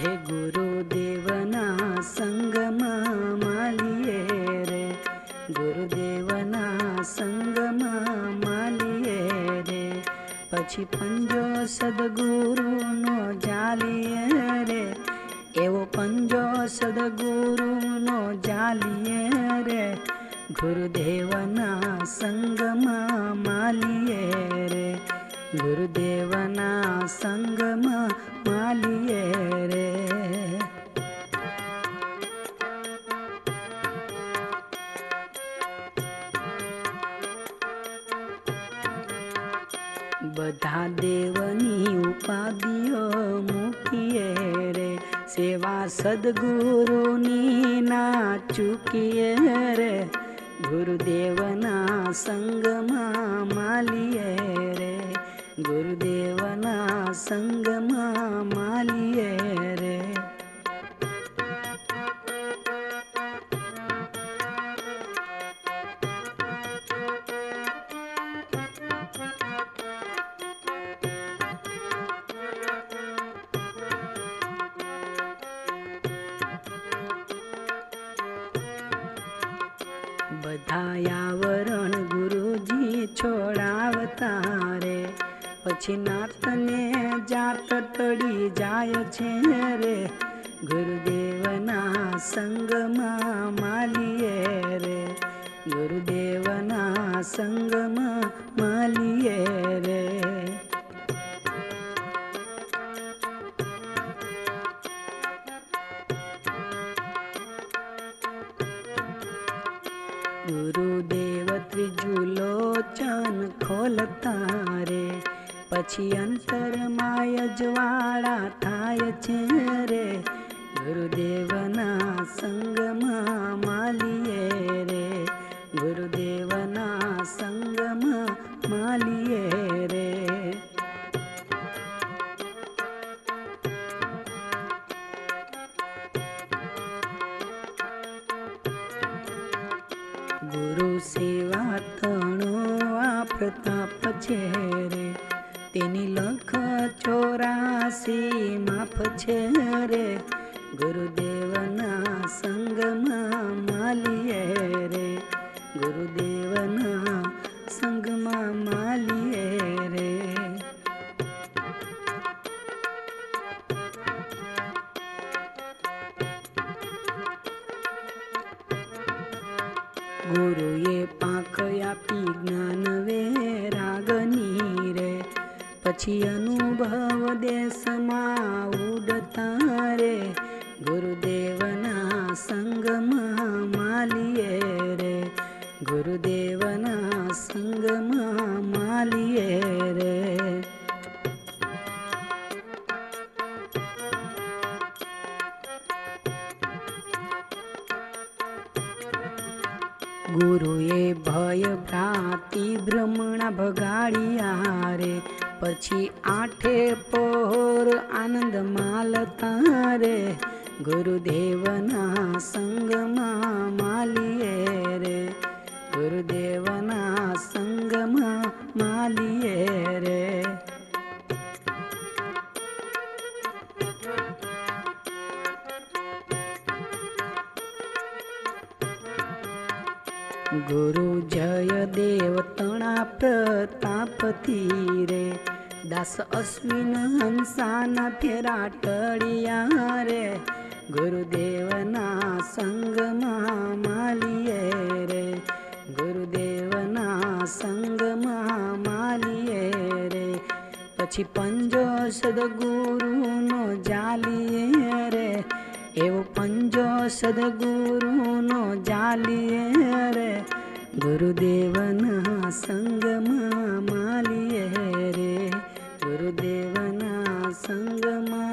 હે ગુરુદેવના સંગમાં માલીએ રે, ગુરુદેવના સંગમાં માલીએ રે, પછી પંજો સદગુરુનો જાલીએ રે, એવો પંજો સદગુરુનો જાલીએ રે, ગુરુદેવના સંગમાં માલીએ રે, ગુરુદેવના સંગમાં માલીએ રે. બધા દેવની ઉપાધિઓ મૂકીએ રે, સેવા સદગુરુની ના ચૂકીએ રે, ગુરુદેવના સંગમાં માલીએ રે, ગુરુદેવના સંગમાં માલીએ રે. બધા આવરણ ગુરુજી છોડાવતા રે, પછી નાતને જાત ટળી જાય છે રે, ગુરુદેવના સંગમાં માલીએ રે, ગુરુદેવના સંગમાં માલીએ રે. ગુરુદેવ ત્રીજું લોચન ખોલતા રે, પછી અંતરમાં અજવાળા થાય છે રે, ગુરુદેવના સંગમાં માલીએ રે, ગુરુદેવના સંગમાં માલીએ રે. ગુરુ સેવા તણો આ પ્રતાપ છે રે, તેની લખ 84 માફ છે રે, ગુરુદેવના સંગમાં માલીએ રે, ગુરુદેવના સંગમાં માલીએ રે. ગુરુએ પાંખ આપી જ્ઞાન વૈરાગની રે, પછી અનુભવ દેશમાં ઉડતા રે, ગુરુદેવના સંગમાં માલીએ રે, ગુરુદેવના સંગમાં માલીએ રે. ગુરુએ ભય ભ્રાંતિ ભ્રમણા ભગાડ્યા રે, પછી 8 પહોર આનંદ માલતા રે, ગુરુદેવના સંગમાં માલીએ રે, ગુરુદેવના સંગમાં માલીએ રે. ગુરુ જયદેવ તણા પ્રતાપથી રે, દાસ અશ્વિન હંસાના ફેરા ટળિયા રે, ગુરુદેવના સંગમાં માલીએ રે, ગુરુદેવના સંગમાં માલીએ રે, પછી પંજો સદગુરુનો જાલીએ રે, એવો પંજો સદગુરુનો જાલીએ રે, ગુરુદેવના સંગમાં માલીએ રે, ગુરુદેવના સંગમાં